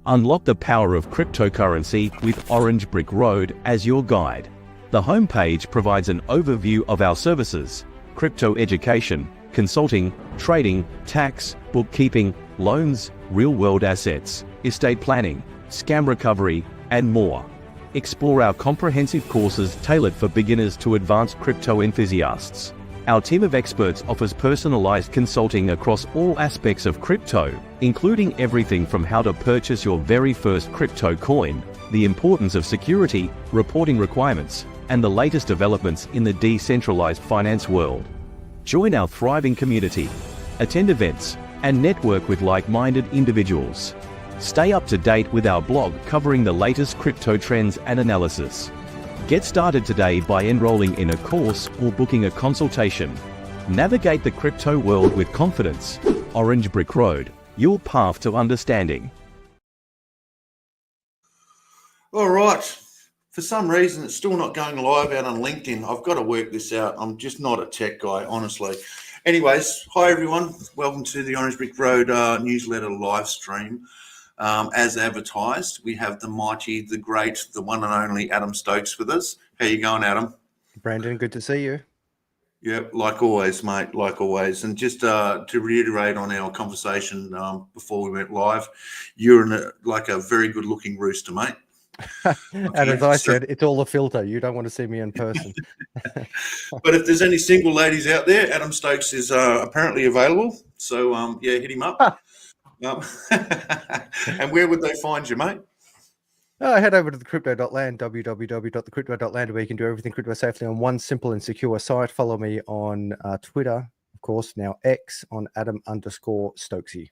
Unlock the power of cryptocurrency with Orange Brick Road as your guide. The homepage provides an overview of our services: crypto education, consulting, trading, tax, bookkeeping, loans, real-world assets, estate planning, scam recovery, and more. Explore our comprehensive courses tailored for beginners to advanced crypto enthusiasts. Our team of experts offers personalized consulting across all aspects of crypto, including everything from how to purchase your very first crypto coin, the importance of security, reporting requirements, and the latest developments in the decentralized finance world. Join our thriving community, attend events, and network with like-minded individuals. Stay up to date with our blog covering the latest crypto trends and analysis. Get started today by enrolling in a course or booking a consultation. Navigate the crypto world with confidence. Orange Brick Road, your path to understanding. All right. For some reason, it's still not going live out on LinkedIn. I've got to work this out. I'm just not a tech guy, honestly. Anyways, hi everyone. Welcome to the Orange Brick Road newsletter live stream. As advertised, we have the mighty, the great, the one and only Adam Stokes with us. How you going, Adam? Brandon, good to see you. Yeah, like always, mate, like always. And just to reiterate on our conversation before we went live, you're like a very good-looking rooster, mate. And as I said, it's all a filter. You don't want to see me in person. But if there's any single ladies out there, Adam Stokes is apparently available. So, yeah, hit him up. And where would they find you, mate? Head over to thecrypto.land, www.thecrypto.land, where you can do everything crypto safely on one simple and secure site. Follow me on Twitter, of course, now X, on Adam_Stokesy.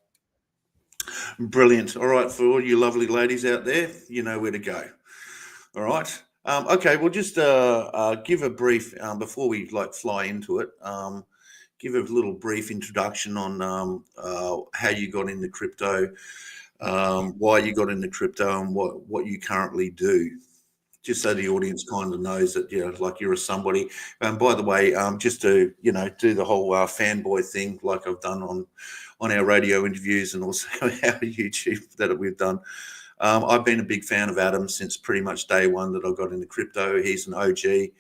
Brilliant. All right, for all you lovely ladies out there, you know where to go. All right. Okay, we'll just give a brief, before we fly into it, give a little brief introduction on how you got into crypto, why you got into crypto, and what you currently do, just so the audience kind of knows that you're a somebody. And by the way, just to do the whole fanboy thing like I've done on our radio interviews and also our YouTube that we've done. I've been a big fan of Adam since pretty much day one that I got into crypto. He's an OG.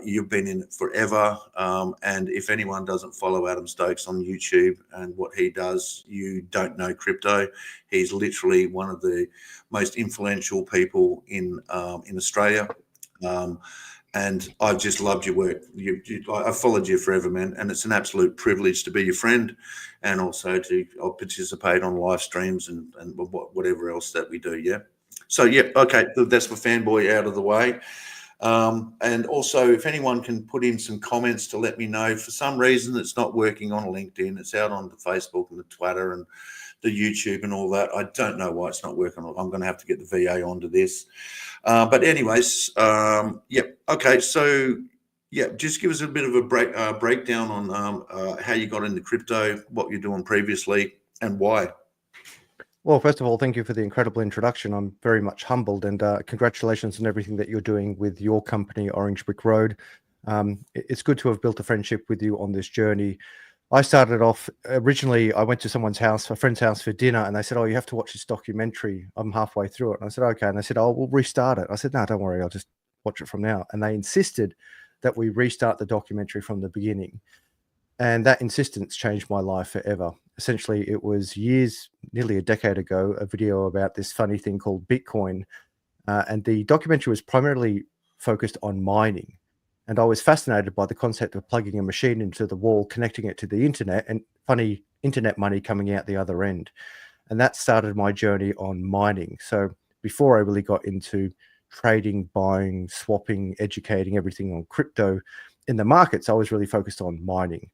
You've been in it forever. And if anyone doesn't follow Adam Stokes on YouTube and what he does, you don't know crypto. He's literally one of the most influential people in Australia. And I've just loved your work. I've followed you forever, man. And it's an absolute privilege to be your friend and also to participate on live streams and whatever else that we do. Yeah. So, yeah. Okay. That's my fanboy out of the way. And also, if anyone can put in some comments to let me know, for some reason it's not working on LinkedIn, it's out on the Facebook and the Twitter and the YouTube and all that. I don't know why it's not working. I'm going to have to get the VA onto this. But anyways, yeah. Okay. So, yeah, just give us a bit of a breakdown on how you got into crypto, what you're doing previously, and why. Well, first of all, thank you for the incredible introduction. I'm very much humbled, and congratulations on everything that you're doing with your company, Orange Brick Road. It's good to have built a friendship with you on this journey. I started off, originally, I went to someone's house, a friend's house for dinner, and they said, oh, you have to watch this documentary. I'm halfway through it. And I said, okay. And they said, oh, we'll restart it. I said, no, don't worry. I'll just watch it from now. And they insisted that we restart the documentary from the beginning. And that insistence changed my life forever. Essentially, it was years, nearly a decade ago, a video about this funny thing called Bitcoin. And the documentary was primarily focused on mining. And I was fascinated by the concept of plugging a machine into the wall, connecting it to the internet, and funny internet money coming out the other end. And that started my journey on mining. So before I really got into trading, buying, swapping, educating, everything on crypto in the markets, I was really focused on mining.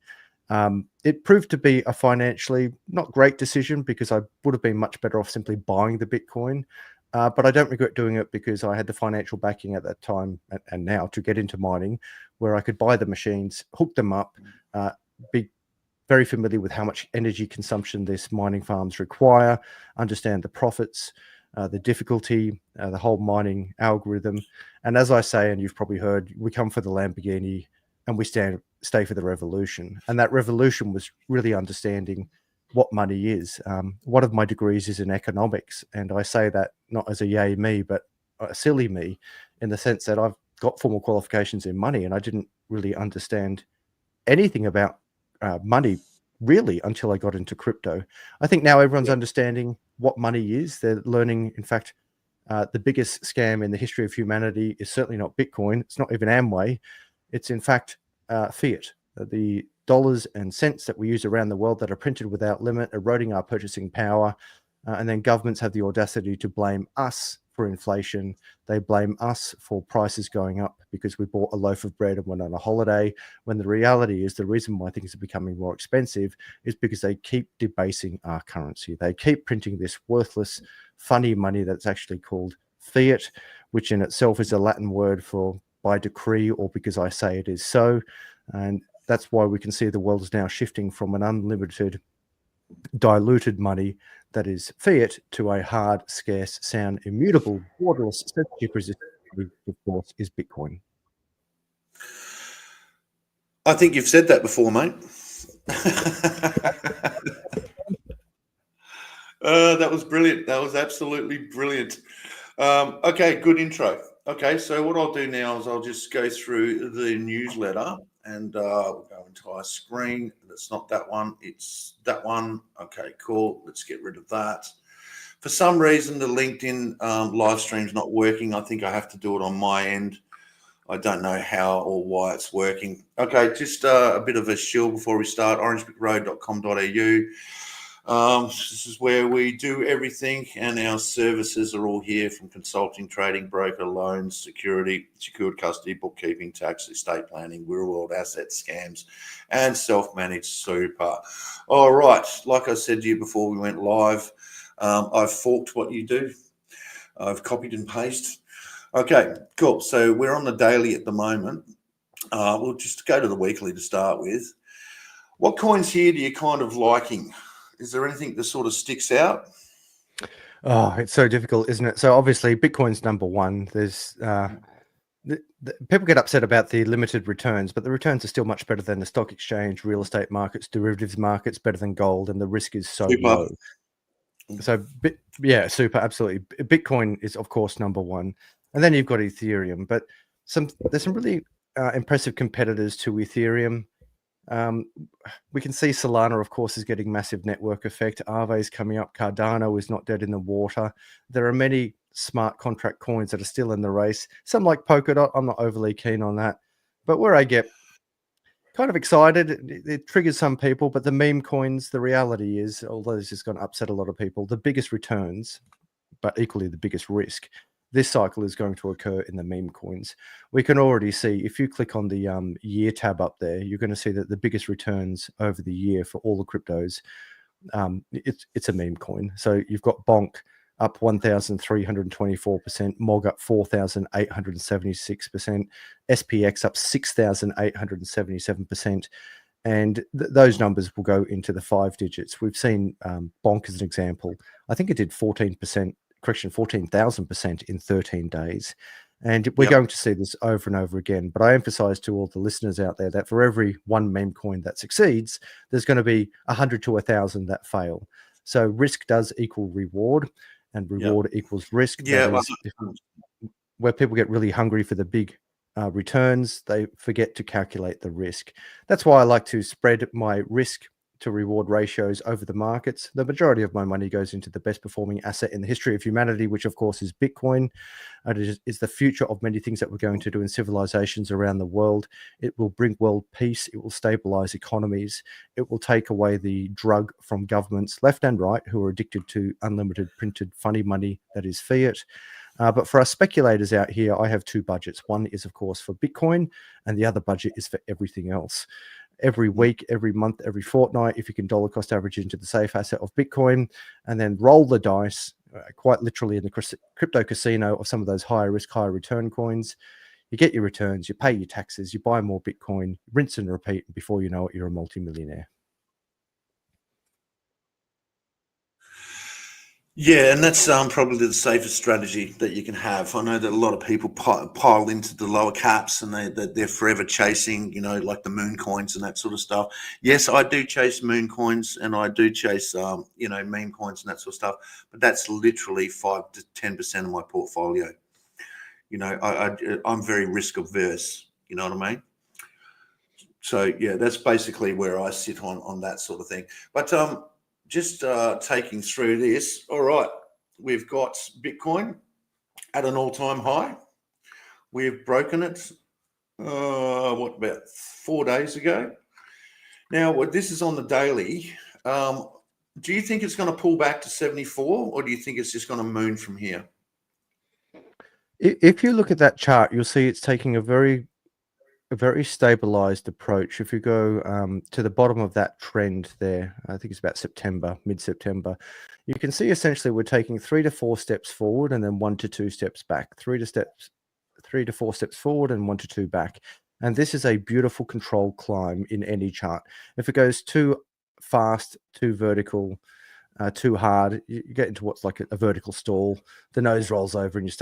It proved to be a financially not great decision because I would have been much better off simply buying the Bitcoin. But I don't regret doing it because I had the financial backing at that time and now to get into mining, where I could buy the machines, hook them up, be very familiar with how much energy consumption these mining farms require, understand the profits, the difficulty, the whole mining algorithm. And as I say, and you've probably heard, we come for the Lamborghini and we stay for the revolution. And that revolution was really understanding what money is. One of my degrees is in economics, and I say that not as a yay me, but a silly me, in the sense that I've got formal qualifications in money, and I didn't really understand anything about money really until I got into crypto. I think now everyone's understanding what money is. They're learning, in fact, the biggest scam in the history of humanity is certainly not Bitcoin. It's not even Amway. It's in fact fiat. The dollars and cents that we use around the world that are printed without limit, eroding our purchasing power. And then governments have the audacity to blame us for inflation. They blame us for prices going up because we bought a loaf of bread and went on a holiday, when the reality is the reason why things are becoming more expensive is because they keep debasing our currency. They keep printing this worthless, funny money that's actually called fiat, which in itself is a Latin word for by decree or because I say it is so. And that's why we can see the world is now shifting from an unlimited, diluted money that is fiat to a hard, scarce, sound, immutable, borderless, censorship resistant money, of course, is Bitcoin. I think you've said that before, mate. That was brilliant. That was absolutely brilliant. Okay, good intro. Okay, so what I'll do now is I'll just go through the newsletter and we'll go entire screen. That's not that one. It's that one. Okay, cool. Let's get rid of that. For some reason, the LinkedIn live stream's not working. I think I have to do it on my end. I don't know how or why it's working. Okay, just a bit of a shill before we start. orangebrickroad.com.au. This is where we do everything, and our services are all here, from consulting, trading, broker, loans, security, secured custody, bookkeeping, tax, estate planning, real world asset scams, and self-managed super. All right, like I said to you before we went live, I've forked what you do. I've copied and pasted. Okay, cool. So we're on the daily at the moment. We'll just go to the weekly to start with. What coins here do you kind of liking? Is there anything that sort of sticks out? Oh, it's so difficult, isn't it? So obviously Bitcoin's number one. There's people get upset about the limited returns, but the returns are still much better than the stock exchange, real estate markets, derivatives markets, better than gold, and the risk is so low. So yeah, super, absolutely. Bitcoin is of course number one, and then you've got Ethereum. But there's some really impressive competitors to Ethereum. We can see Solana, of course, is getting massive network effect. Aave is coming up. Cardano is not dead in the water. There are many smart contract coins that are still in the race. Some like Polkadot, I'm not overly keen on that. But where I get kind of excited, it triggers some people, but the meme coins, the reality is, although this is going to upset a lot of people, the biggest returns, but equally the biggest risk, this cycle is going to occur in the meme coins. We can already see, if you click on the year tab up there, you're going to see that the biggest returns over the year for all the cryptos, it's a meme coin. So you've got Bonk up 1,324%, MOG up 4,876%, SPX up 6,877%. And those numbers will go into the 5 digits. We've seen Bonk as an example. I think it did 14,000% in 13 days. And we're going to see this over and over again. But I emphasize to all the listeners out there that for every one meme coin that succeeds, there's going to be 100 to 1,000 that fail. So risk does equal reward, and reward equals risk. Yeah, where people get really hungry for the big returns, they forget to calculate the risk. That's why I like to spread my risk to reward ratios over the markets. The majority of my money goes into the best performing asset in the history of humanity, which of course is Bitcoin. It is the future of many things that we're going to do in civilizations around the world. It will bring world peace. It will stabilize economies. It will take away the drug from governments left and right who are addicted to unlimited printed funny money that is fiat. But for us speculators out here, I have 2 budgets. One is, of course, for Bitcoin, and the other budget is for everything else. Every week, every month, every fortnight, if you can dollar cost average into the safe asset of Bitcoin, and then roll the dice, quite literally in the crypto casino of some of those higher risk, higher return coins, you get your returns, you pay your taxes, you buy more Bitcoin, rinse and repeat, and before you know it, you're a multimillionaire. Yeah, and that's probably the safest strategy that you can have. I know that a lot of people pile into the lower caps, and they're forever chasing, like the moon coins and that sort of stuff. Yes, I do chase moon coins, and I do chase, meme coins and that sort of stuff. But that's literally 5 to 10% of my portfolio. I'm very risk averse. You know what I mean? So yeah, that's basically where I sit on that sort of thing. But just taking through this, all right, we've got Bitcoin at an all-time high. We've broken it, about 4 days ago. Now, this is on the daily. Do you think it's going to pull back to 74, or do you think it's just going to moon from here? If you look at that chart, you'll see it's taking a very stabilized approach. If you go to the bottom of that trend there, I think it's about mid-September, you can see essentially we're taking 3 to 4 steps forward and then 1 to 2 steps back, 3 to 4 steps forward and 1 to 2 back. And this is a beautiful controlled climb in any chart. If it goes too fast, too vertical, too hard, you get into what's like a vertical stall. The nose rolls over and you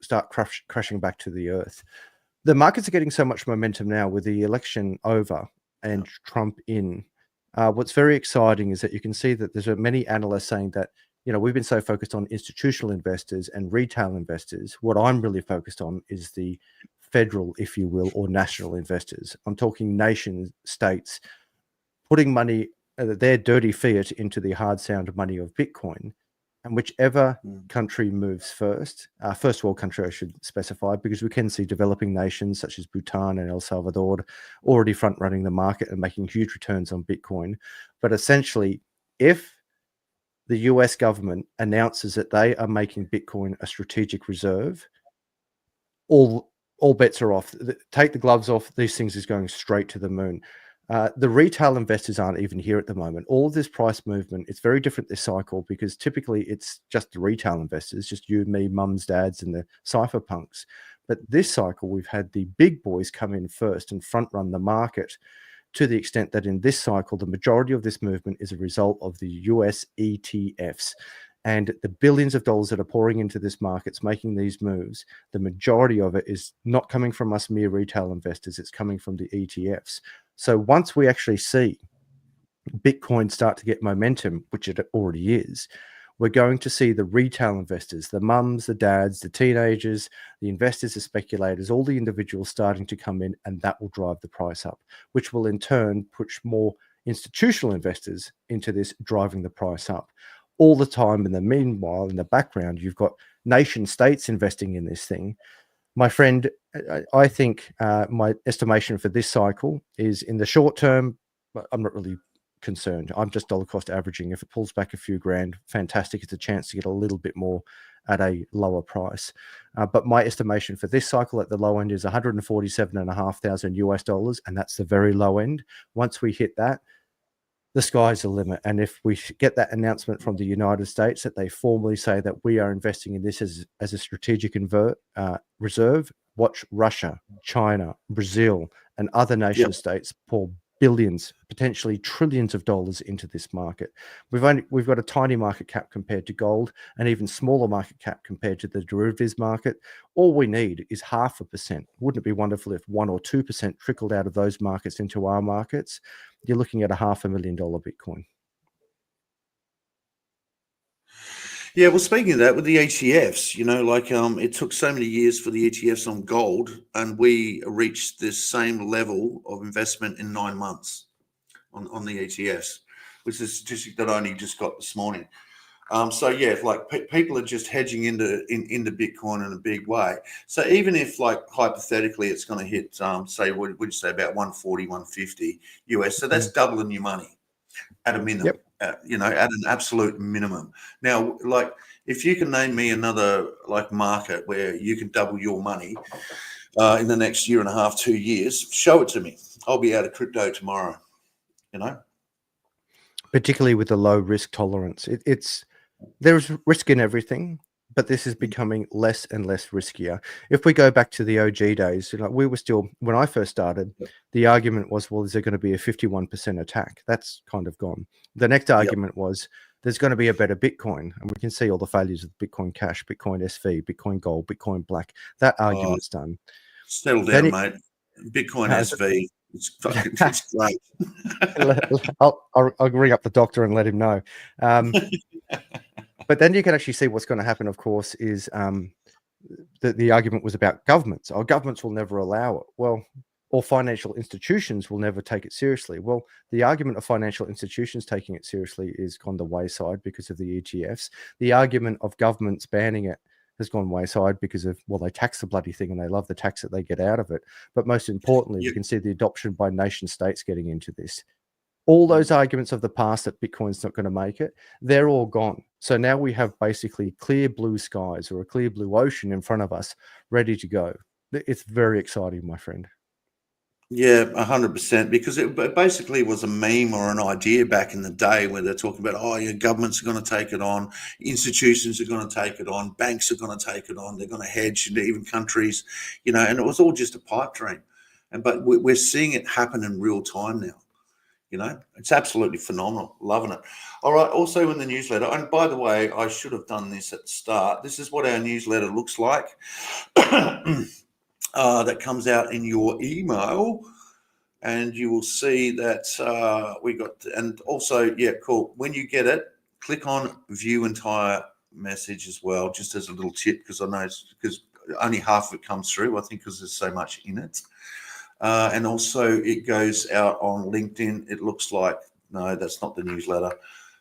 start crashing back to the earth. The markets are getting so much momentum now with the election over and Trump in. What's very exciting is that you can see that there's many analysts saying that, we've been so focused on institutional investors and retail investors. What I'm really focused on is the federal, if you will, or national investors. I'm talking nation states putting money, their dirty fiat into the hard sound money of Bitcoin. And whichever country moves first world country, I should specify, because we can see developing nations such as Bhutan and El Salvador already front running the market and making huge returns on Bitcoin. But essentially, if the US government announces that they are making Bitcoin a strategic reserve, all bets are off. Take the gloves off. These things is going straight to the moon. The retail investors aren't even here at the moment. All of this price movement, it's very different this cycle because typically it's just the retail investors, just you, me, mums, dads, and the cypherpunks. But this cycle, we've had the big boys come in first and front run the market to the extent that in this cycle, the majority of this movement is a result of the US ETFs. And the billions of dollars that are pouring into this market's making these moves, the majority of it is not coming from us mere retail investors, it's coming from the ETFs. So once we actually see Bitcoin start to get momentum, which it already is, we're going to see the retail investors, the mums, the dads, the teenagers, the investors, the speculators, all the individuals starting to come in, and that will drive the price up, which will in turn push more institutional investors into this, driving the price up. All the time, in the meanwhile, in the background, you've got nation states investing in this thing. My friend, I think my estimation for this cycle is in the short term, I'm not really concerned. I'm just dollar cost averaging. If it pulls back a few grand, fantastic. It's a chance to get a little bit more at a lower price. But my estimation for this cycle at the low end is $147,500 US dollars, and that's the very low end. Once we hit that, the sky's the limit. And if we get that announcement from the United States that they formally say that we are investing in this as a strategic reserve, watch Russia, China, Brazil, and other nation states pour billions, potentially trillions of dollars into this market. We've got a tiny market cap compared to gold, and even smaller market cap compared to the derivatives market. All we need is 0.5%. Wouldn't it be wonderful if 1 or 2% trickled out of those markets into our markets? You're looking at a $500,000 Bitcoin. Yeah, well, speaking of that, with the ETFs, it took so many years for the ETFs on gold, and we reached this same level of investment in 9 months on the ETFs, which is a statistic that I only just got this morning. So yeah, people are just hedging into Bitcoin in a big way. So even if hypothetically it's going to hit, say, would you say about 140, 150 US? So that's doubling your money at a minimum. Yep. At an absolute minimum. Now, if you can name me another market where you can double your money in the next year and a half, 2 years, show it to me. I'll be out of crypto tomorrow. Particularly with the low risk tolerance, there's risk in everything, but this is becoming less and less riskier. If we go back to the OG days, we were still, when I first started, the argument was, well, is there going to be a 51% attack? That's kind of gone. The next argument was, there's going to be a better Bitcoin. And we can see all the failures of Bitcoin Cash, Bitcoin SV, Bitcoin Gold, Bitcoin Black. That argument's done. Settle down, mate. Bitcoin SV. It's fucking, it's great. I'll ring up the doctor and let him know. But then you can actually see what's going to happen, of course, is the argument was about governments. Oh, governments will never allow it. Well, or financial institutions will never take it seriously. Well, the argument of financial institutions taking it seriously is gone the wayside because of the ETFs. The argument of governments banning it has gone wayside because of, well, they tax the bloody thing and they love the tax that they get out of it. But most importantly, you can see the adoption by nation states getting into this. All those arguments of the past that Bitcoin's not going to make it, they're all gone. So now we have basically clear blue skies or a clear blue ocean in front of us, ready to go. It's very exciting, my friend. Yeah, 100%, because it basically was a meme or an idea back in the day where they're talking about, oh, yeah, governments are going to take it on, institutions are going to take it on, banks are going to take it on, they're going to hedge, and even countries, you know, and it was all just a pipe dream. But we're seeing it happen in real time now. You know, it's absolutely phenomenal. Loving it. All right. Also in the newsletter, and by the way, I should have done this at the start. This is what our newsletter looks like. That comes out in your email, and you will see that we got, and also, yeah, cool. When you get it, click on view entire message as well, just as a little tip, because I know because only half of it comes through, I think, because there's so much in it. And also it goes out on LinkedIn. It looks like, no, that's not the newsletter.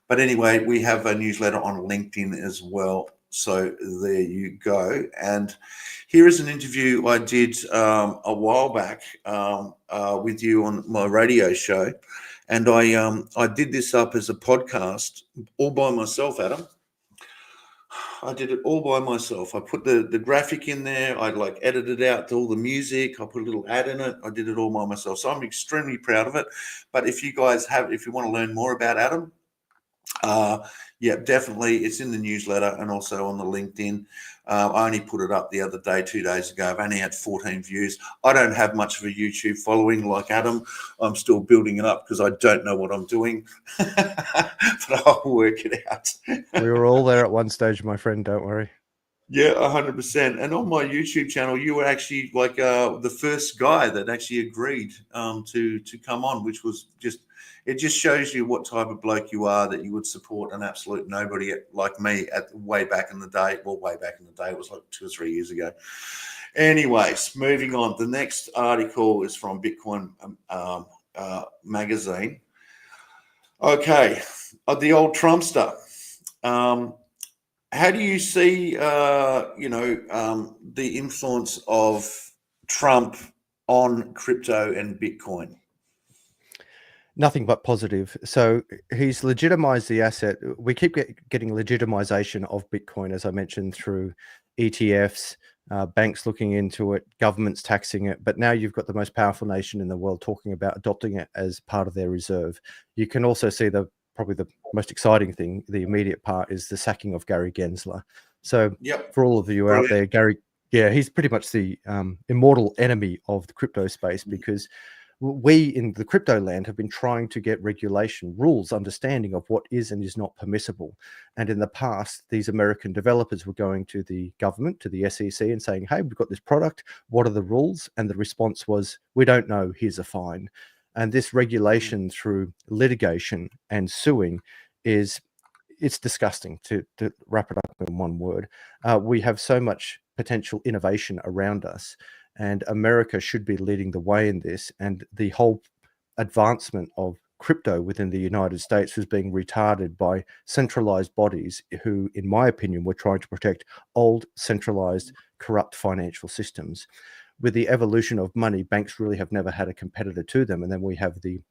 But anyway, we have a newsletter on LinkedIn as well. So there you go. And here is an interview I did a while back with you on my radio show. And I did this up as a podcast all by myself, Adam. I did it all by myself. I put the graphic in there. I like edited out all the music. I put a little ad in it. I did it all by myself. So I'm extremely proud of it. But if you guys if you want to learn more about Adam, yeah, definitely. It's in the newsletter and also on the LinkedIn. I only put it up the other day, 2 days ago. I've only had 14 views. I don't have much of a YouTube following like Adam. I'm still building it up because I don't know what I'm doing, but I'll work it out. We were all there at one stage, my friend. Don't worry. Yeah, 100%. And on my YouTube channel, you were actually like the first guy that actually agreed to come on, which was just, it just shows you what type of bloke you are, that you would support an absolute nobody like me at way back in the day. Well, way back in the day, it was like 2 or 3 years ago. Anyways, moving on. The next article is from Bitcoin magazine. Okay, the old Trumpster. How do you see, the influence of Trump on crypto and Bitcoin? Nothing but positive. So he's legitimized the asset. We keep getting legitimization of Bitcoin, as I mentioned, through ETFs, banks looking into it, governments taxing it. But now you've got the most powerful nation in the world talking about adopting it as part of their reserve. You can also see probably the most exciting thing, the immediate part, is the sacking of Gary Gensler. So for all of you out there, Gary, he's pretty much the immortal enemy of the crypto space, because we in the crypto land have been trying to get regulation, rules, understanding of what is and is not permissible. And in the past, these American developers were going to the government, to the SEC, and saying, hey, we've got this product. What are the rules? And the response was, we don't know. Here's a fine. And this regulation through litigation and suing it's disgusting, to wrap it up in one word. We have so much potential innovation around us, and America should be leading the way in this. And the whole advancement of crypto within the United States was being retarded by centralized bodies who, in my opinion, were trying to protect old, centralized, corrupt financial systems. With the evolution of money, banks really have never had a competitor to them. And then we have the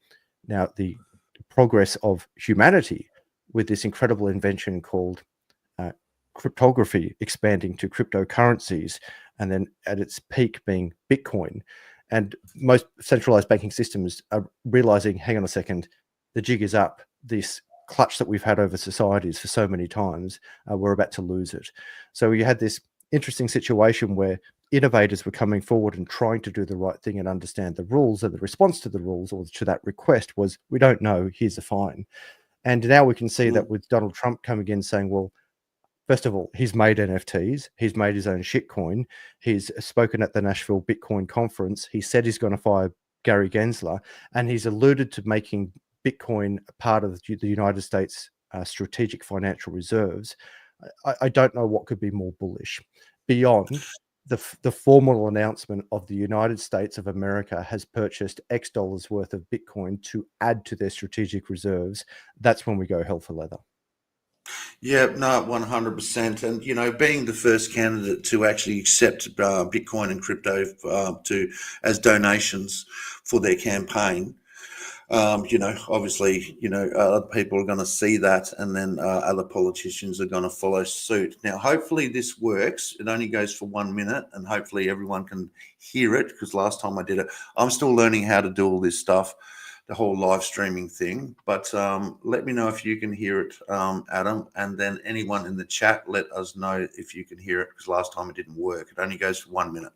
progress of humanity with this incredible invention called cryptography expanding to cryptocurrencies, and then at its peak being Bitcoin. And most centralized banking systems are realizing, hang on a second, the jig is up. This clutch that we've had over societies for so many times, we're about to lose it. So you had this interesting situation where innovators were coming forward and trying to do the right thing and understand the rules, and the response to the rules or to that request was, we don't know, here's a fine. And now we can see that with Donald Trump coming in saying, well, first of all, he's made NFTs. He's made his own shitcoin. He's spoken at the Nashville Bitcoin conference. He said he's going to fire Gary Gensler, and he's alluded to making Bitcoin a part of the United States strategic financial reserves. I don't know what could be more bullish beyond the formal announcement of the United States of America has purchased X dollars worth of Bitcoin to add to their strategic reserves. That's when we go hell for leather. Yeah, no, 100%. And, you know, being the first candidate to actually accept Bitcoin and crypto as donations for their campaign, you know, obviously, you know, other people are going to see that, and then other politicians are going to follow suit. Now, hopefully this works. It only goes for 1 minute, and hopefully everyone can hear it, because last time I did it, I'm still learning how to do all this stuff, the whole live streaming thing. But let me know if you can hear it, Adam, and then anyone in the chat, let us know if you can hear it, because last time it didn't work. It only goes for 1 minute.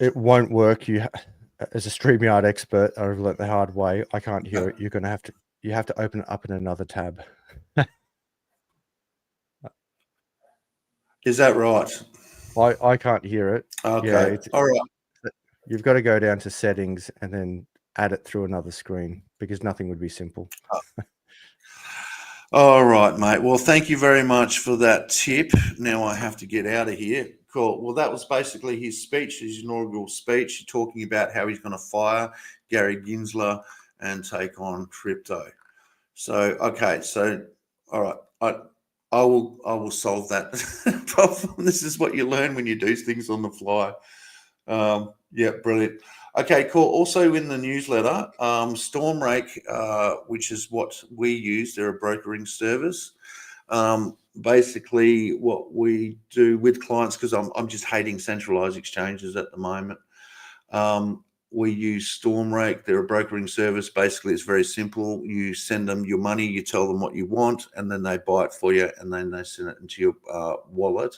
It won't work. As a StreamYard expert, I've learned the hard way. I can't hear it. You're going to have to. You have to open it up in another tab. Is that right? I can't hear it. Okay. Yeah, all right. You've got to go down to settings and then add it through another screen, because nothing would be simple. All right, mate. Well, thank you very much for that tip. Now I have to get out of here. Cool. Well, that was basically his speech, his inaugural speech, talking about how he's going to fire Gary Gensler and take on crypto. So, okay. So, all right. I will solve that problem. This is what you learn when you do things on the fly. Yeah, brilliant. Okay, cool. Also in the newsletter, Stormrake, which is what we use, they're a brokering service. Basically, what we do with clients, because I'm just hating centralized exchanges at the moment. We use Stormrake. They're a brokering service. Basically, it's very simple. You send them your money, you tell them what you want, and then they buy it for you, and then they send it into your wallet,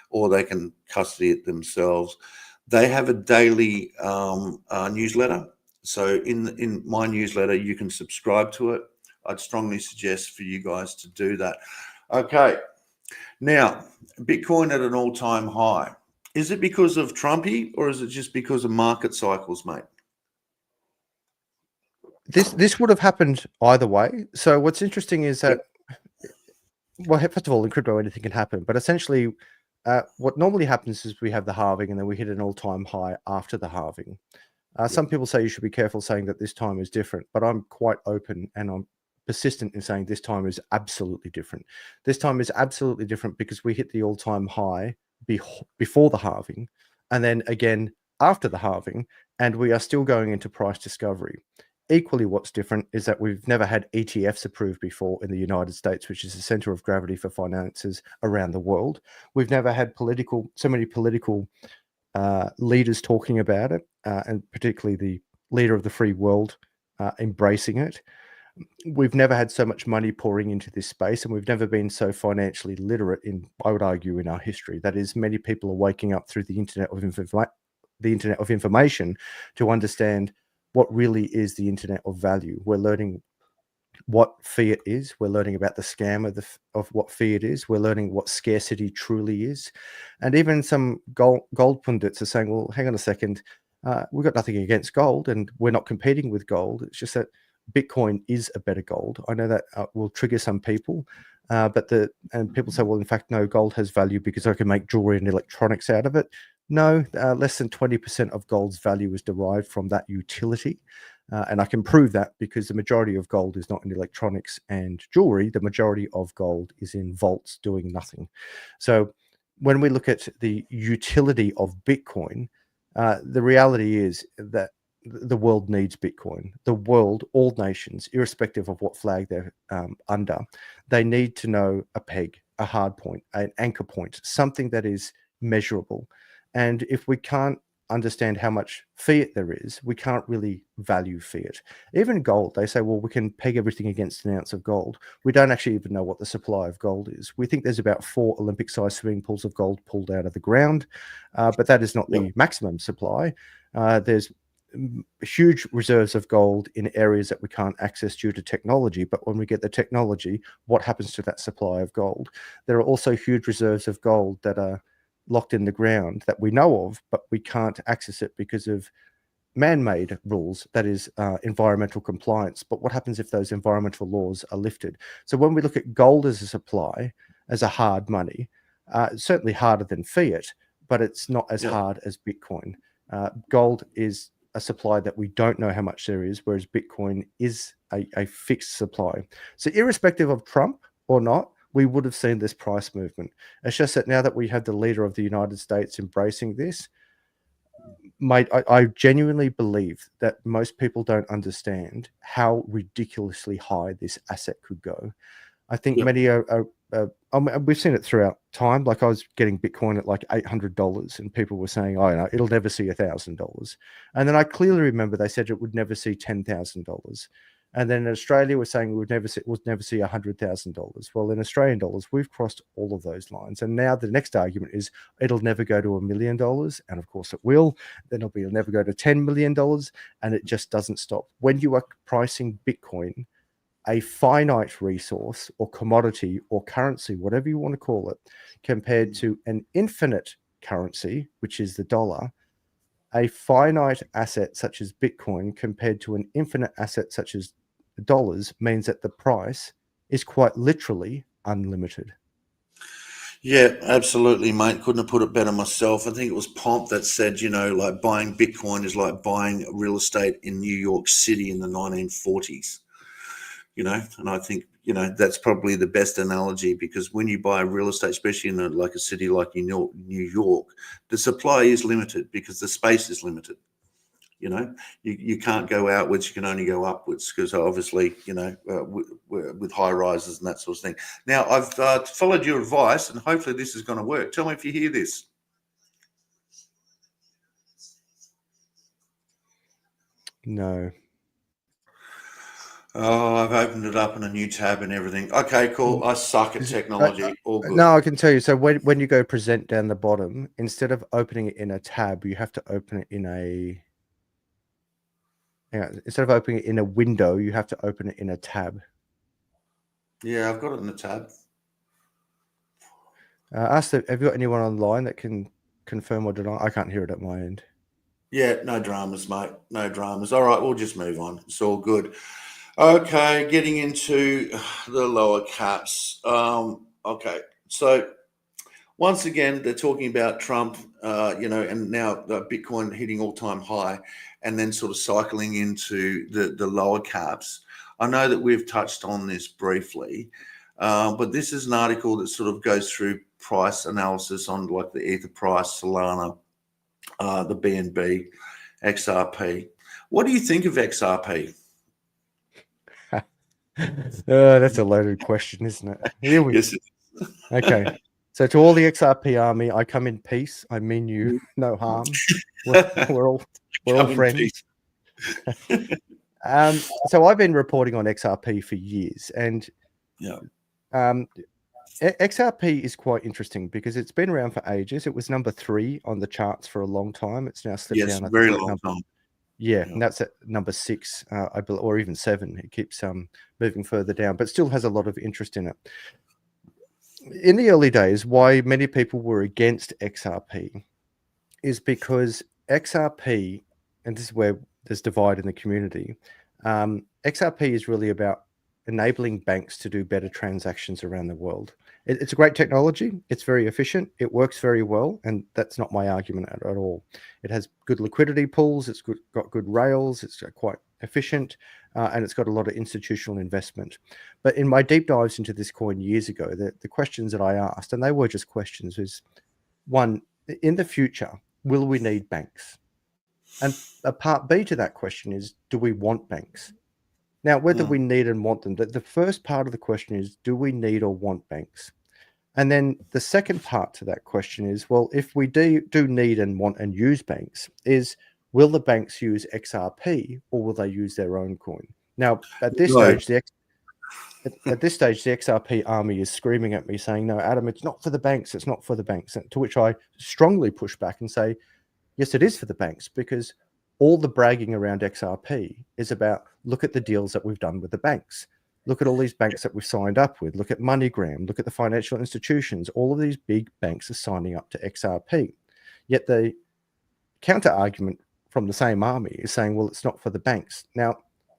or they can custody it themselves. They have a daily newsletter. So in my newsletter, you can subscribe to it. I'd strongly suggest for you guys to do that. Okay. Now, Bitcoin at an all-time high. Is it because of Trumpy, or is it just because of market cycles, mate? This would have happened either way. So what's interesting is that, well, first of all, in crypto, anything can happen. But essentially, what normally happens is we have the halving, and then we hit an all-time high after the halving. Some people say you should be careful saying that this time is different, but I'm quite open, and I'm persistent in saying this time is absolutely different. This time is absolutely different because we hit the all-time high before the halving, and then again after the halving, and we are still going into price discovery. Equally, what's different is that we've never had ETFs approved before in the United States, which is the center of gravity for finances around the world. We've never had so many political leaders talking about it, and particularly the leader of the free world embracing it. We've never had so much money pouring into this space, and we've never been so financially literate I would argue, in our history. That is, many people are waking up through the internet of information to understand what really is the internet of value. We're learning what fiat is. We're learning about the scam of what fiat is. We're learning what scarcity truly is. And even some gold pundits are saying, well, hang on a second, we've got nothing against gold, and we're not competing with gold. It's just that Bitcoin is a better gold. I know that will trigger some people, and people say, well, in fact, no, gold has value because I can make jewelry and electronics out of it. No, less than 20% of gold's value is derived from that utility. And I can prove that because the majority of gold is not in electronics and jewelry. The majority of gold is in vaults doing nothing. So when we look at the utility of Bitcoin, the reality is that the world needs Bitcoin. The world, all nations, irrespective of what flag they're under, they need to know a peg, a hard point, an anchor point, something that is measurable. And if we can't understand how much fiat there is, we can't really value fiat. Even gold, they say, well, we can peg everything against an ounce of gold. We don't actually even know what the supply of gold is. We think there's about 4 Olympic-sized swimming pools of gold pulled out of the ground, but that is not the maximum supply. There's huge reserves of gold in areas that we can't access due to technology. But when we get the technology, what happens to that supply of gold? There are also huge reserves of gold that are locked in the ground that we know of, but we can't access it because of man-made rules, that is environmental compliance. But what happens if those environmental laws are lifted? So when we look at gold as a supply, as a hard money, certainly harder than fiat, but it's not as hard as Bitcoin. Gold is a supply that we don't know how much there is, whereas Bitcoin is a fixed supply. So irrespective of Trump or not, we would have seen this price movement. It's just that now that we have the leader of the United States embracing this, mate, I genuinely believe that most people don't understand how ridiculously high this asset could go. I think many we've seen it throughout time. Like I was getting Bitcoin at like $800 and people were saying, oh, no, it'll never see $1,000. And then I clearly remember they said it would never see $10,000. And then in Australia, we're saying we'll never see $100,000. Well, in Australian dollars, we've crossed all of those lines. And now the next argument is it'll never go to $1 million. And of course it will. Then it'll never go to $10 million. And it just doesn't stop. When you are pricing Bitcoin, a finite resource or commodity or currency, whatever you want to call it, compared to an infinite currency, which is the dollar, a finite asset such as Bitcoin compared to an infinite asset such as dollars means that the price is quite literally unlimited. Yeah, absolutely, mate. Couldn't have put it better myself. I think it was Pomp that said, like buying Bitcoin is like buying real estate in New York City in the 1940s. And I think, that's probably the best analogy, because when you buy real estate, especially in a city like New York, the supply is limited because the space is limited. You can't go outwards, you can only go upwards, because obviously, with high rises and that sort of thing. Now, I've followed your advice, and hopefully this is going to work. Tell me if you hear this. No. Oh, I've opened it up in a new tab and everything. Okay, cool. I suck at technology. All good. No, I can tell you. So when you go present down the bottom, instead of opening it in a tab, you have to open it in a... instead of opening it in a window, you have to open it in a tab. Yeah, I've got it in a tab. Have you got anyone online that can confirm or deny? I can't hear it at my end. Yeah, no dramas, mate. No dramas. All right, we'll just move on. It's all good. Okay, getting into the lower caps. Okay, so once again, they're talking about Trump, and now Bitcoin hitting all-time high, and then sort of cycling into the lower caps. I know that we've touched on this briefly, but this is an article that sort of goes through price analysis on like the Ether price, Solana, the BNB, XRP. What do you think of XRP? That's a loaded question, isn't it? Here we Yes. Okay. So to all the XRP army, I come in peace. I mean you no harm. We're all friends. So I've been reporting on XRP for years, and XRP is quite interesting because it's been around for ages. It was number 3 on the charts for a long time. It's now slipped down. Very long time. Yeah, and that's at number 6, I believe, or even 7. It keeps moving further down, but still has a lot of interest in it. In the early days, why many people were against XRP is because XRP, and this is where there's divide in the community, XRP is really about enabling banks to do better transactions around the world. It's a great technology. It's very efficient. It works very well. And that's not my argument at all. It has good liquidity pools. It's got good rails. It's quite efficient. And it's got a lot of institutional investment. But in my deep dives into this coin years ago, the questions that I asked, and they were just questions, was one, in the future, will we need banks? And a part B to that question is, do we want banks? Now, whether we need and want them, the first part of the question is, do we need or want banks? And then the second part to that question is, well, if we do need and want and use banks, is will the banks use XRP or will they use their own coin? Now, at this stage, the XRP army is screaming at me saying, no, Adam, it's not for the banks. It's not for the banks. To which I strongly push back and say, yes, it is for the banks, because all the bragging around XRP is about, look at the deals that we've done with the banks. Look at all these banks that we've signed up with. Look at MoneyGram. Look at the financial institutions. All of these big banks are signing up to XRP. Yet the counter argument from the same army is saying, well, it's not for the banks. Now,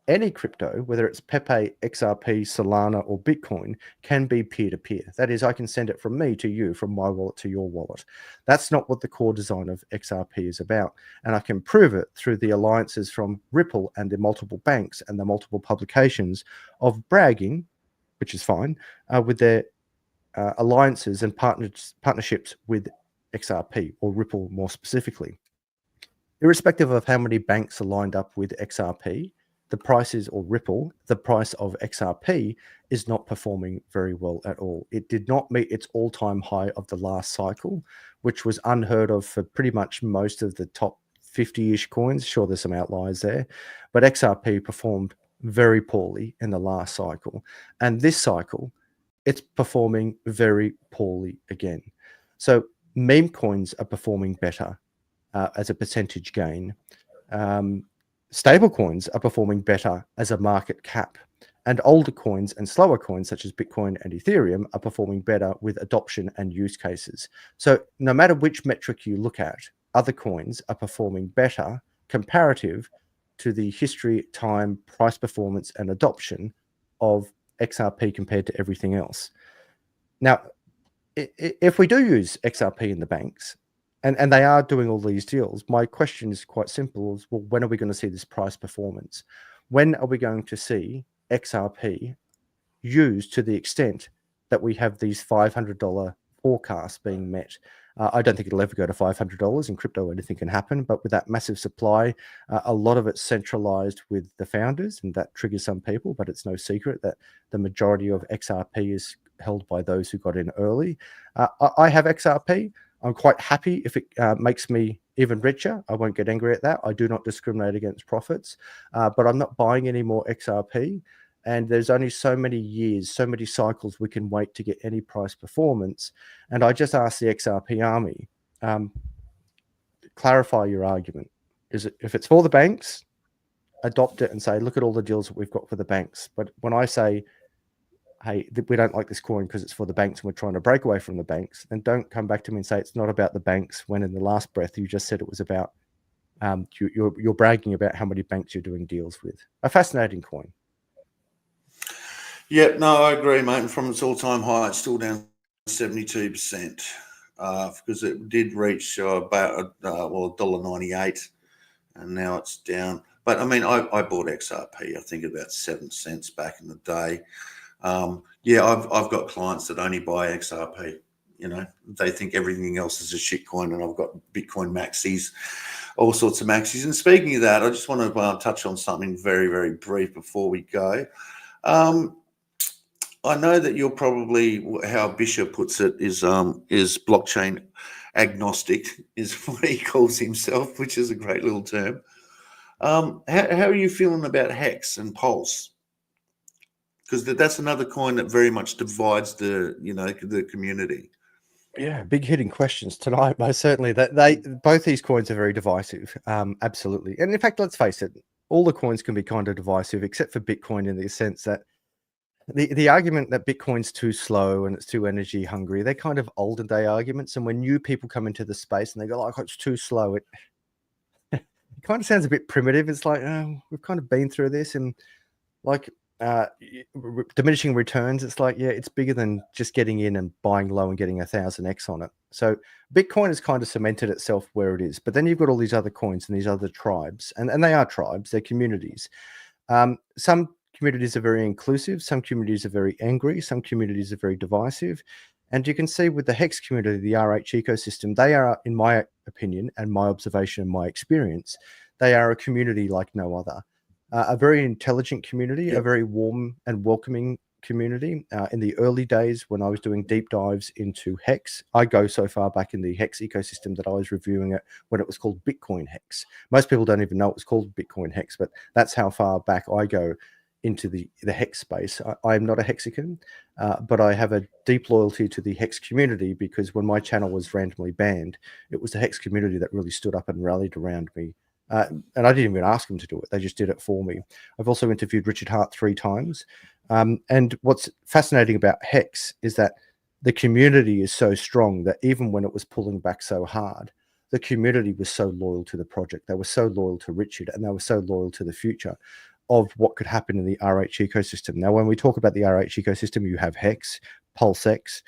any crypto, whether it's Pepe, XRP, Solana, or Bitcoin, can be peer-to-peer. That is, I can send it from me to you, from my wallet to your wallet. That's not what the core design of XRP is about. And I can prove it through the alliances from Ripple and the multiple banks and the multiple publications of bragging, which is fine, with their alliances and partnerships with XRP, or Ripple more specifically. Irrespective of how many banks are lined up with XRP, the prices, or Ripple, the price of XRP is not performing very well at all. It did not meet its all-time high of the last cycle, which was unheard of for pretty much most of the top 50-ish coins. Sure, there's some outliers there, but XRP performed very poorly in the last cycle. And this cycle, it's performing very poorly again. So meme coins are performing better as a percentage gain. Stable coins are performing better as a market cap, and older coins and slower coins such as Bitcoin and Ethereum are performing better with adoption and use cases. So no matter which metric you look at, other coins are performing better comparative to the history, time, price performance, and adoption of XRP compared to everything else. Now, if we do use XRP in the banks, and they are doing all these deals, my question is quite simple. Is, well, when are we going to see this price performance? When are we going to see XRP used to the extent that we have these $500 forecasts being met? I don't think it'll ever go to $500 in crypto. Anything can happen, but with that massive supply, a lot of it's centralized with the founders, and that triggers some people, but it's no secret that the majority of XRP is held by those who got in early. I have XRP. I'm quite happy if it makes me even richer. I won't get angry at that. I do not discriminate against profits, but I'm not buying any more XRP. And there's only so many years, so many cycles we can wait to get any price performance. And I just asked the XRP army, clarify your argument. Is it, if it's for the banks, adopt it and say, look at all the deals that we've got for the banks. But when I say, hey, we don't like this coin because it's for the banks and we're trying to break away from the banks, then don't come back to me and say it's not about the banks, when in the last breath you just said it was about, you're bragging about how many banks you're doing deals with. A fascinating coin. Yeah, no, I agree, mate. And from its all-time high, it's still down 72%, because it did reach about $1.98, and now it's down. But I mean, I bought XRP, I think about 7 cents back in the day. Yeah, I've got clients that only buy XRP. You know, they think everything else is a shit coin, and I've got Bitcoin maxis, all sorts of maxis. And speaking of that, I just want to touch on something very, very brief before we go. I know that you're probably, how Bishop puts it, is blockchain agnostic, is what he calls himself, which is a great little term. How are you feeling about Hex and Pulse? Because that's another coin that very much divides the community. Yeah, big hitting questions tonight, most certainly. That both these coins are very divisive, absolutely. And in fact, let's face it, all the coins can be kind of divisive, except for Bitcoin, in the sense that the argument that Bitcoin's too slow and it's too energy hungry, they're kind of olden day arguments. And when new people come into the space and they go, like, oh, it's too slow, it kind of sounds a bit primitive. It's like, oh, we've kind of been through this, and like diminishing returns. It's like, yeah, it's bigger than just getting in and buying low and getting 1000x on it. So Bitcoin has kind of cemented itself where it is. But then you've got all these other coins and these other tribes, and they are tribes, they're communities. Some communities are very inclusive, some communities are very angry, some communities are very divisive. And you can see with the Hex community, the RH ecosystem, they are, in my opinion and my observation and my experience, they are a community like no other. A very intelligent community, yep. A very warm and welcoming community. In the early days when I was doing deep dives into Hex, I go so far back in the Hex ecosystem that I was reviewing it when it was called Bitcoin Hex. Most people don't even know it was called Bitcoin Hex, but that's how far back I go into the Hex space. I am not a Hexican, but I have a deep loyalty to the Hex community, because when my channel was randomly banned, it was the Hex community that really stood up and rallied around me And I didn't even ask them to do it. They just did it for me. I've also interviewed Richard Hart 3 times. And what's fascinating about Hex is that the community is so strong that even when it was pulling back so hard, the community was so loyal to the project. They were so loyal to Richard, and they were so loyal to the future of what could happen in the RH ecosystem. Now, when we talk about the RH ecosystem, you have Hex, PulseX,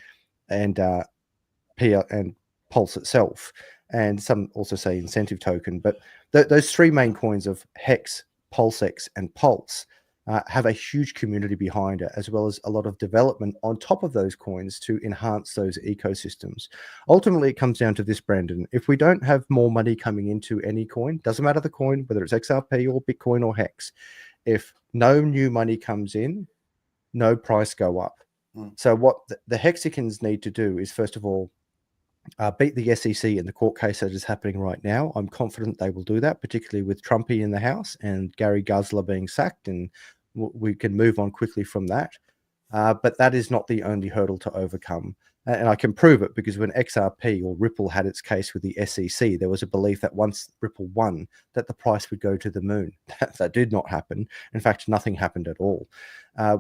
and and Pulse itself, and some also say incentive token. But those 3 main coins of Hex, PulseX, and Pulse have a huge community behind it, as well as a lot of development on top of those coins to enhance those ecosystems. Ultimately, it comes down to this, Brandon. If we don't have more money coming into any coin, doesn't matter the coin, whether it's XRP or Bitcoin or Hex, if no new money comes in, no price go up. So what the Hexicans need to do is, first of all, beat the SEC in the court case that is happening right now. I'm confident they will do that, particularly with Trumpy in the House and Gary Gensler being sacked, and we can move on quickly from that. But that is not the only hurdle to overcome. And I can prove it because when XRP or Ripple had its case with the SEC, there was a belief that once Ripple won, that the price would go to the moon. That did not happen. In fact, nothing happened at all.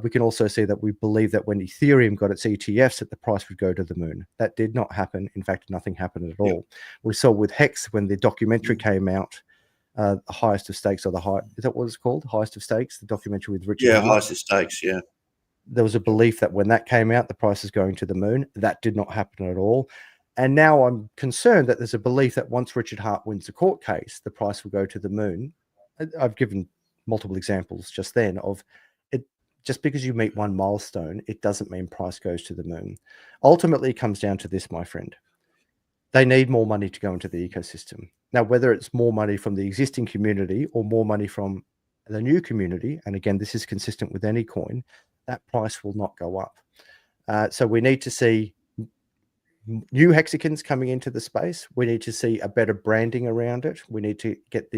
We can also see that we believe that when Ethereum got its ETFs, that the price would go to the moon. That did not happen. In fact, nothing happened at all. We saw with Hex when the documentary came out, Highest of Stakes, or is that what it's called? Highest of Stakes, the documentary with Richard Hart. Highest of Stakes, yeah. There was a belief that when that came out, the price is going to the moon. That did not happen at all. And now I'm concerned that there's a belief that once Richard Hart wins the court case, the price will go to the moon. I've given multiple examples just then of it. Just because you meet one milestone, it doesn't mean price goes to the moon. Ultimately, it comes down to this, my friend. They need more money to go into the ecosystem. Now, whether it's more money from the existing community or more money from the new community, and again, this is consistent with any coin, that price will not go up. So we need to see new Hexicans coming into the space. We need to see a better branding around it. We need to get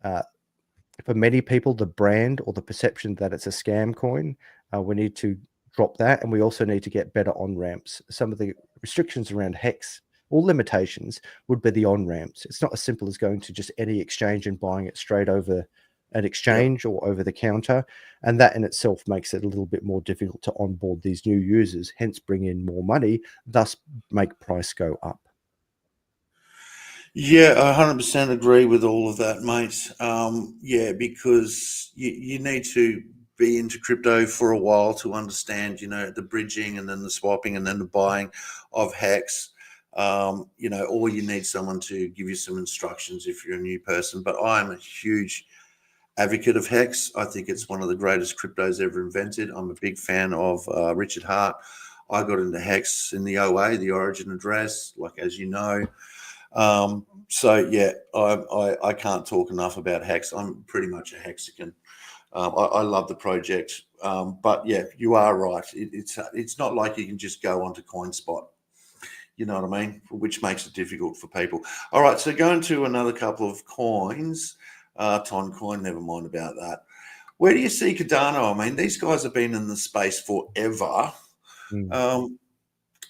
for many people, the brand or the perception that it's a scam coin. We need to drop that. And we also need to get better on-ramps. Some of the restrictions around Hex or limitations would be the on-ramps. It's not as simple as going to just any exchange and buying it straight over an exchange or over the counter, and that in itself makes it a little bit more difficult to onboard these new users, hence bring in more money, thus make price go up. Yeah, I 100% agree with all of that, mate. Because you need to be into crypto for a while to understand, the bridging and then the swapping and then the buying of Hex. Or you need someone to give you some instructions if you're a new person. But I'm a huge advocate of Hex. I think it's one of the greatest cryptos ever invented. I'm a big fan of Richard Hart. I got into Hex in the OA, the origin address, as you know. I can't talk enough about Hex. I'm pretty much a Hexican. I love the project. But yeah, you are right. It's not like you can just go onto CoinSpot. You know what I mean? Which makes it difficult for people. All right, so going to another couple of coins. Toncoin, never mind about that. Where do you see Cardano? I mean, these guys have been in the space forever. Are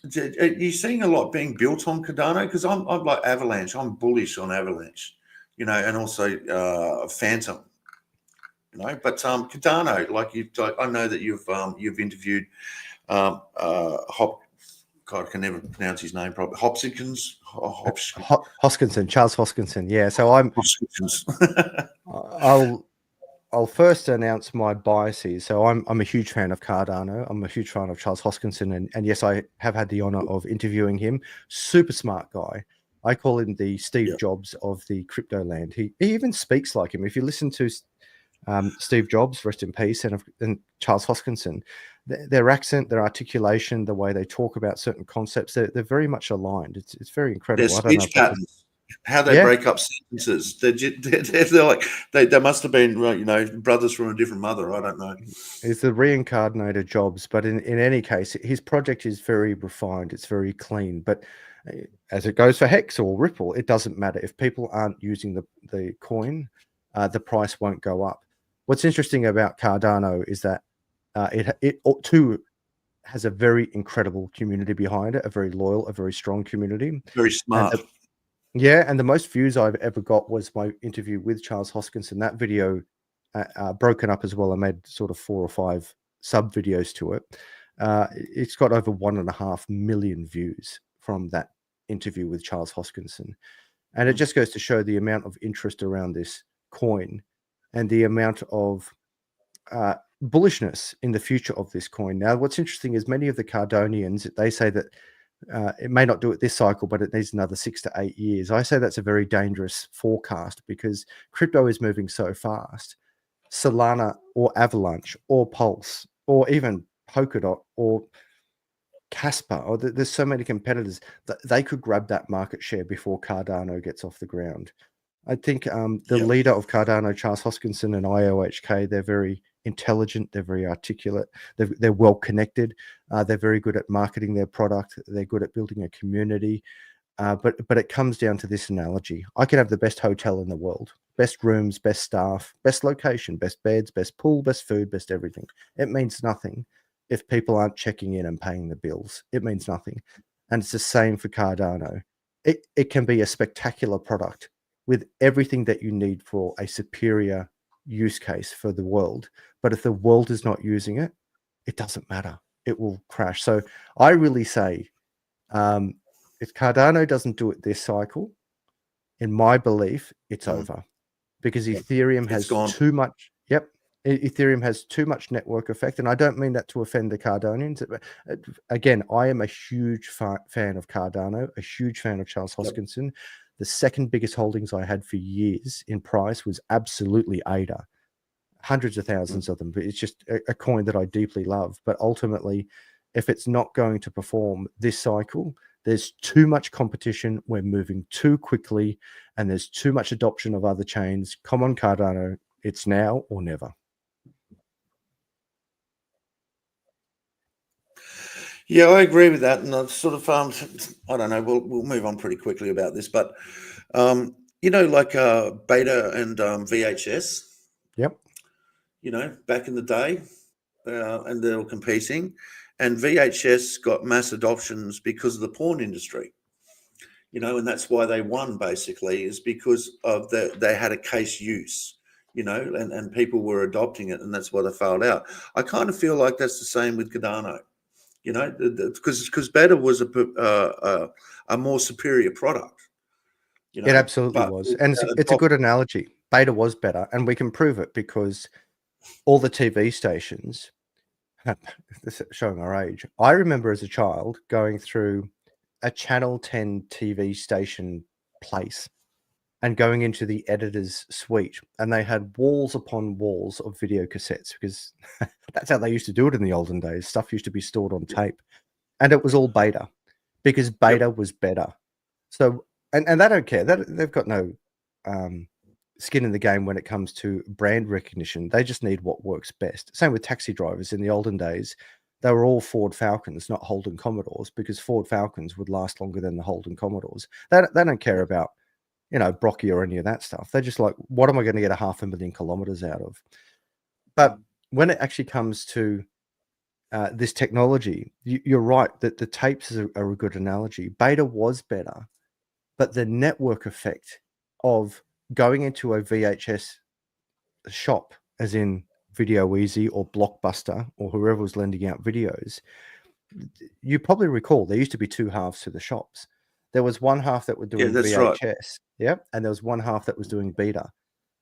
you seeing a lot being built on Cardano? Because I'm like Avalanche. I'm bullish on Avalanche, and also Phantom, But Cardano, I know that you've interviewed God, I can never pronounce his name properly. Hoskinson, Charles Hoskinson. Yeah, so I'll first announce my biases. So I'm a huge fan of Cardano. I'm a huge fan of Charles Hoskinson, and yes, I have had the honor of interviewing him. Super smart guy. I call him the Steve Jobs of the crypto land. He even speaks like him. If you listen to Steve Jobs, rest in peace, and Charles Hoskinson, their accent, their articulation, the way they talk about certain concepts, they're very much aligned. It's very incredible. Their speech patterns, how they break up sentences. They're like they must have been brothers from a different mother. I don't know. It's the reincarnated Jobs, but in any case, his project is very refined. It's very clean. But as it goes for Hex or Ripple, it doesn't matter if people aren't using the coin, the price won't go up. What's interesting about Cardano is that it too has a very incredible community behind it, a very loyal, a very strong community. Very smart. Yeah, and the most views I've ever got was my interview with Charles Hoskinson. That video, broken up as well. I made sort of 4 or 5 sub videos to it. It's got over 1.5 million views from that interview with Charles Hoskinson. And it just goes to show the amount of interest around this coin and the amount of bullishness in the future of this coin. Now, what's interesting is many of the Cardonians, they say that it may not do it this cycle, but it needs another 6 to 8 years. I say that's a very dangerous forecast because crypto is moving so fast. Solana or Avalanche or Pulse or even Polkadot or Casper, or there's so many competitors that they could grab that market share before Cardano gets off the ground. I think the Yep. leader of Cardano, Charles Hoskinson and IOHK, they're very intelligent, they're very articulate, they're well connected, they're very good at marketing their product, they're good at building a community. But it comes down to this analogy. I could have the best hotel in the world, best rooms, best staff, best location, best beds, best pool, best food, best everything. It means nothing if people aren't checking in and paying the bills. It means nothing. And it's the same for Cardano. It can be a spectacular product with everything that you need for a superior use case for the world. But if the world is not using it, it doesn't matter. It will crash. So I really say, if Cardano doesn't do it this cycle, in my belief, it's over because Ethereum has too much. Yep. Ethereum has too much network effect. And I don't mean that to offend the Cardonians. Again, I am a huge fan of Cardano, a huge fan of Charles Hoskinson. Yep. The second biggest holdings I had for years in price was absolutely ADA. Hundreds of thousands of them, but it's just a coin that I deeply love. But ultimately, if it's not going to perform this cycle, there's too much competition. We're moving too quickly, and there's too much adoption of other chains. Come on, Cardano. It's now or never. Yeah, I agree with that. And I've sort of, I don't know, we'll move on pretty quickly about this. But, you know, like Beta and VHS. Yep. You know, back in the day, and they were competing. And VHS got mass adoptions because of the porn industry. You know, and that's why they won, basically, is because of they had a case use, you know, and people were adopting it, and that's why they failed out. I kind of feel like that's the same with Cardano, you know, because Beta was a more superior product. You know, it absolutely was. And it's a good analogy. Beta was better, and we can prove it because all the TV stations, this is showing our age. I remember as a child going through a Channel 10 TV station place and going into the editor's suite, and they had walls upon walls of video cassettes because that's how they used to do it in the olden days. Stuff used to be stored on tape, and it was all Beta because Beta was better. So, and they don't care. They've got no skin in the game when it comes to brand recognition. They just need what works best. Same with taxi drivers. In the olden days, they were all Ford Falcons, not Holden Commodores, because Ford Falcons would last longer than the Holden Commodores. They don't care about, you know, Brocky or any of that stuff. They're just like, what am I going to get 500,000 kilometers out of? But when it actually comes to this technology, you're right that the tapes are a good analogy. Beta was better, but the network effect of going into a VHS shop, as in Video Easy or Blockbuster or whoever was lending out videos, you probably recall there used to be 2 halves to the shops. There was one half that were doing VHS, right. Yep, and there was one half that was doing Beta.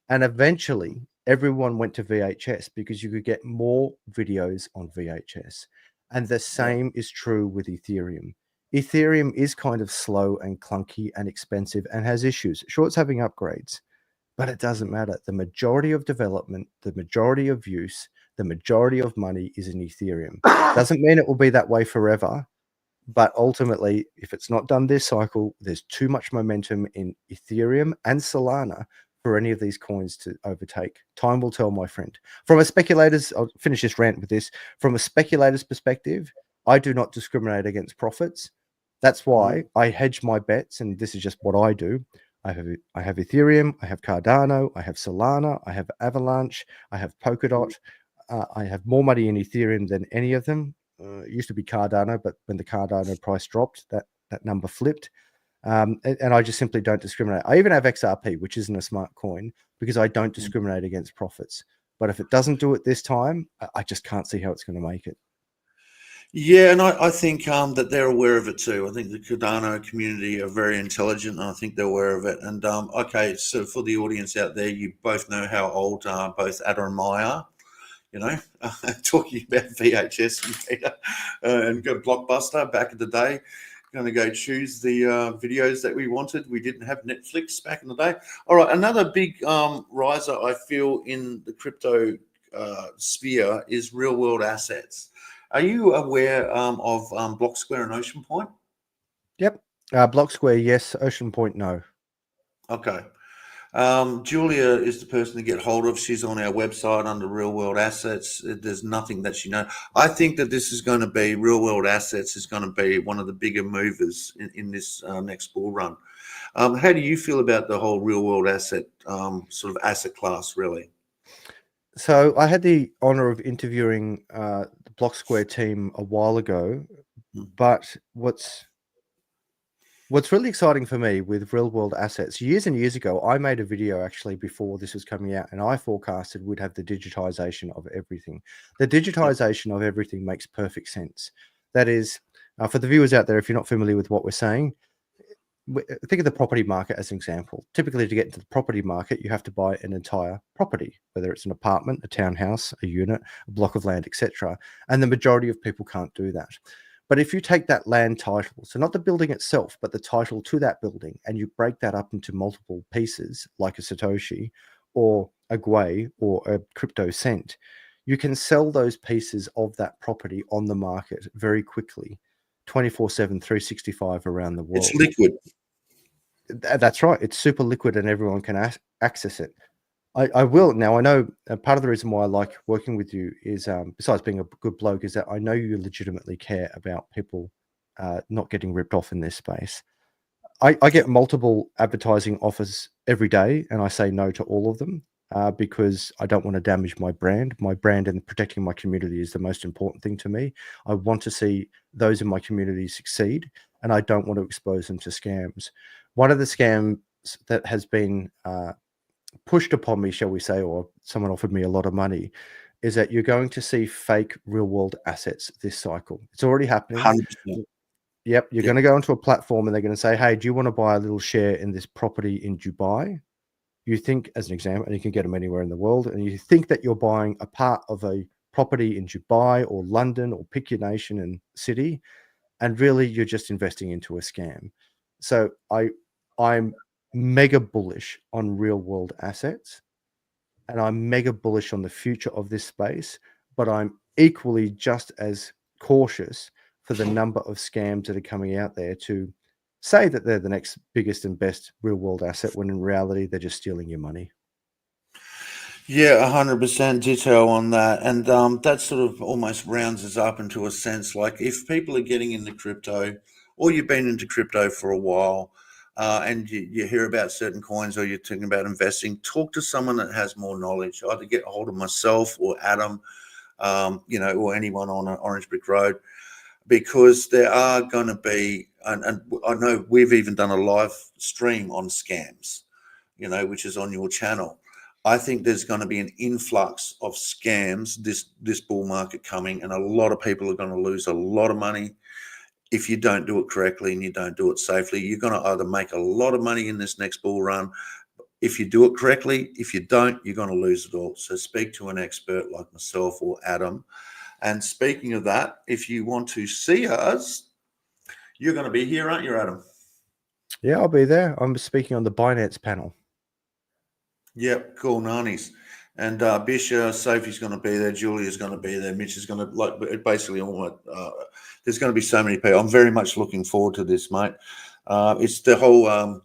And eventually, everyone went to VHS because you could get more videos on VHS. And the same is true with Ethereum. Ethereum is kind of slow and clunky and expensive and has issues. Sure, it's having upgrades, but it doesn't matter. The majority of development, the majority of use, the majority of money is in Ethereum. Doesn't mean it will be that way forever, but ultimately, if it's not done this cycle, there's too much momentum in Ethereum and Solana for any of these coins to overtake. Time will tell, my friend. From a speculator's, I'll finish this rant with this. From a speculator's perspective, I do not discriminate against profits. That's why I hedge my bets, and this is just what I do. I have Ethereum, I have Cardano, I have Solana, I have Avalanche, I have Polkadot. I have more money in Ethereum than any of them. It used to be Cardano, but when the Cardano price dropped, that number flipped. And I just simply don't discriminate. I even have XRP, which isn't a smart coin, because I don't discriminate against profits. But if it doesn't do it this time, I just can't see how it's going to make it. Yeah, and I think that they're aware of it too. I think the Cardano community are very intelligent, and I think they're aware of it. And okay, so for the audience out there, you both know how old both Ada and Mai are. You know, talking about VHS and Peter and Blockbuster back in the day. Going to go choose the videos that we wanted. We didn't have Netflix back in the day. All right, another big riser I feel in the crypto sphere is real world assets. Are you aware of Block Square and Ocean Point? Yep. Block Square, yes. Ocean Point, no. Okay. Julia is the person to get hold of. She's on our website under real world assets. There's nothing that she knows. I think that this is going to be real world assets is going to be one of the bigger movers in this next bull run. How do you feel about the whole real world asset sort of asset class, really? So I had the honor of interviewing the Block Square team a while ago, but what's really exciting for me with real world assets, years and years ago, I made a video actually before this was coming out, and I forecasted we'd have the digitization of everything. The digitization of everything makes perfect sense. That is, for the viewers out there, if you're not familiar with what we're saying, think of the property market as an example. Typically, to get into the property market, you have to buy an entire property, whether it's an apartment, a townhouse, a unit, a block of land, etc. And the majority of people can't do that. But if you take that land title, so not the building itself, but the title to that building, and you break that up into multiple pieces, like a Satoshi or a Gwei or a crypto cent, you can sell those pieces of that property on the market very quickly, 24/7, 365 around the world. It's liquid. That's right. It's super liquid and everyone can access it. I will. Now, I know part of the reason why I like working with you is, besides being a good bloke, is that I know you legitimately care about people not getting ripped off in this space. I get multiple advertising offers every day, and I say no to all of them because I don't want to damage my brand. My brand and protecting my community is the most important thing to me. I want to see those in my community succeed, and I don't want to expose them to scams. One of the scams that has been pushed upon me, shall we say, or someone offered me a lot of money, is that you're going to see fake real world assets this cycle. It's already happening. 100%. Yep. You're going to go into a platform and they're going to say, hey, do you want to buy a little share in this property in Dubai? You think, as an example, and you can get them anywhere in the world, and you think that you're buying a part of a property in Dubai or London, or pick your nation and city, and really you're just investing into a scam. So I'm mega bullish on real world assets, and I'm mega bullish on the future of this space, but I'm equally just as cautious for the number of scams that are coming out there to say that they're the next biggest and best real world asset, when in reality they're just stealing your money. Yeah, 100% ditto on that. And that sort of almost rounds us up into a sense, like if people are getting into crypto, or you've been into crypto for a while, and you hear about certain coins, or you're thinking about investing, talk to someone that has more knowledge. Either get a hold of myself or Adam, or anyone on Orange Brick Road, because there are going to be, and I know we've even done a live stream on scams, which is on your channel. I think there's going to be an influx of scams this bull market coming, and a lot of people are going to lose a lot of money if you don't do it correctly and you don't do it safely. You're going to either make a lot of money in this next bull run if you do it correctly. If you don't, you're going to lose it all. So speak to an expert like myself or Adam. And speaking of that, if you want to see us, you're going to be here, aren't you, Adam? Yeah, I'll be there. I'm speaking on the Binance panel. Yep, cool, nannies. And Bisha, Sophie's going to be there. Julia's going to be there. Mitch is going to, basically all there's going to be so many people. I'm very much looking forward to this, mate. It's the whole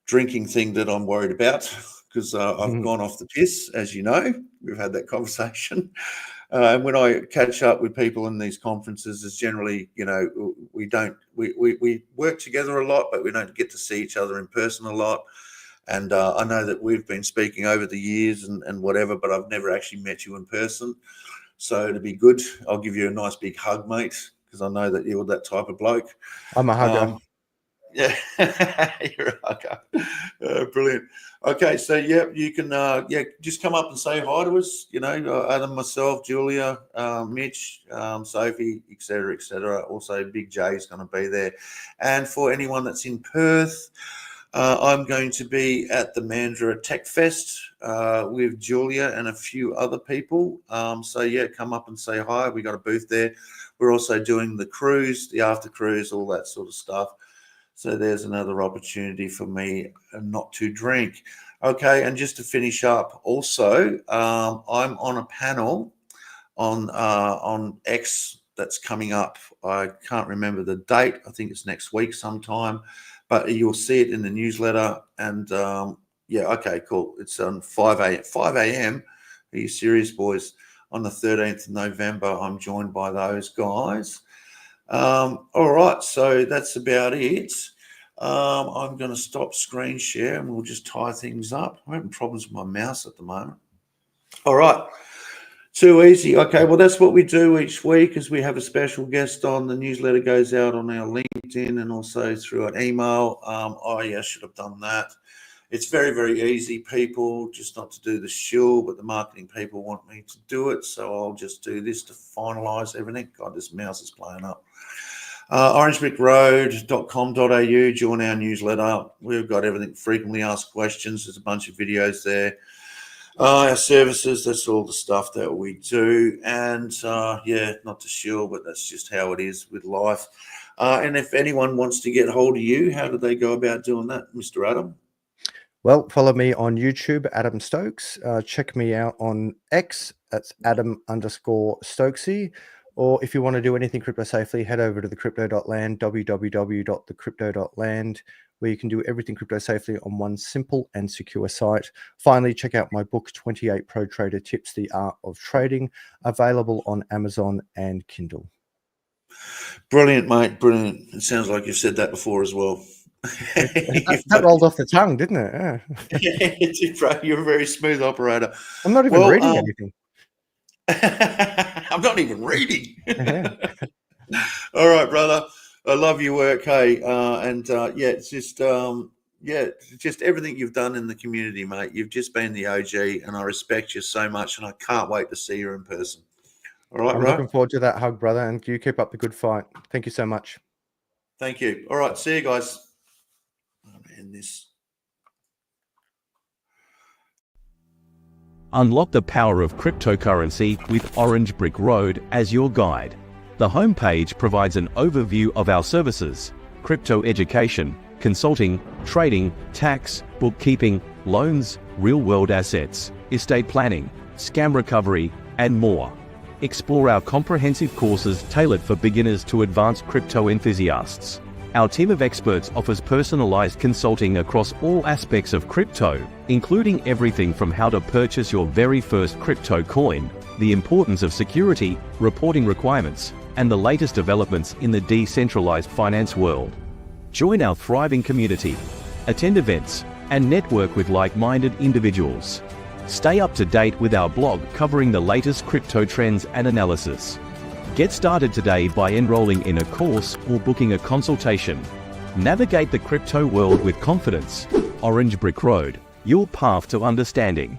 drinking thing that I'm worried about, because I've gone off the piss, as you know. We've had that conversation. And when I catch up with people in these conferences, it's generally, we work together a lot, but we don't get to see each other in person a lot. And I know that we've been speaking over the years and whatever, but I've never actually met you in person. So it'd be good. I'll give you a nice big hug, mate, because I know that you're that type of bloke. I'm a hugger. Yeah, you're okay. Brilliant. Okay, so yeah, you can just come up and say hi to us. You know, Adam, myself, Julia, Mitch, Sophie, etc. Also, Big J is going to be there, and for anyone that's in Perth, I'm going to be at the Mandurah Tech Fest with Julia and a few other people. So yeah, come up and say hi. We got a booth there. We're also doing the cruise, the after cruise, all that sort of stuff. So there's another opportunity for me not to drink. Okay, and just to finish up, also, I'm on a panel on X that's coming up. I can't remember the date. I think it's next week sometime, but you'll see it in the newsletter. And yeah, okay, cool. It's on 5 a.m. Are you serious, boys? On the 13th of November, I'm joined by those guys. All right, so that's about it. I'm going to stop screen share and we'll just tie things up. I'm having problems with my mouse at the moment. All right, too easy. Okay, well, that's what we do each week is we have a special guest on. The newsletter goes out on our LinkedIn and also through an email. Oh, yeah, I should have done that. It's very, very easy, people, just not to do the shill, but the marketing people want me to do it. So I'll just do this to finalize everything. God, this mouse is playing up. orangebrickroad.com.au, join our newsletter. We've got everything, frequently asked questions. There's a bunch of videos there. Our services, that's all the stuff that we do. And yeah, not to shill, but that's just how it is with life. And if anyone wants to get hold of you, how do they go about doing that, Mr. Adam? Well, follow me on YouTube, Adam Stokes. Check me out on X. That's Adam_Stokesy. Or if you want to do anything crypto safely, head over to thecrypto.land, www.thecrypto.land, where you can do everything crypto safely on one simple and secure site. Finally, check out my book, 28 Pro Trader Tips, The Art of Trading, available on Amazon and Kindle. Brilliant, mate. Brilliant. It sounds like you've said that before as well. that rolled off the tongue, didn't it? Yeah. Yeah, you're a very smooth operator. I'm not even reading anything. I'm not even reading. All right, brother. I love your work, hey. Yeah, it's just just everything you've done in the community, mate. You've just been the OG, and I respect you so much, and I can't wait to see you in person. All right, I'm looking forward to that hug, brother, and you keep up the good fight. Thank you so much. Thank you. All right, see you guys. I'm gonna end this. Unlock the power of cryptocurrency with Orange Brick Road as your guide. The homepage provides an overview of our services: crypto education, consulting, trading, tax, bookkeeping, loans, real-world assets, estate planning, scam recovery, and more. Explore our comprehensive courses tailored for beginners to advanced crypto enthusiasts. Our team of experts offers personalized consulting across all aspects of crypto, including everything from how to purchase your very first crypto coin, the importance of security, reporting requirements, and the latest developments in the decentralized finance world. Join our thriving community, attend events, and network with like-minded individuals. Stay up to date with our blog covering the latest crypto trends and analysis. Get started today by enrolling in a course or booking a consultation. Navigate the crypto world with confidence. Orange Brick Road, your path to understanding.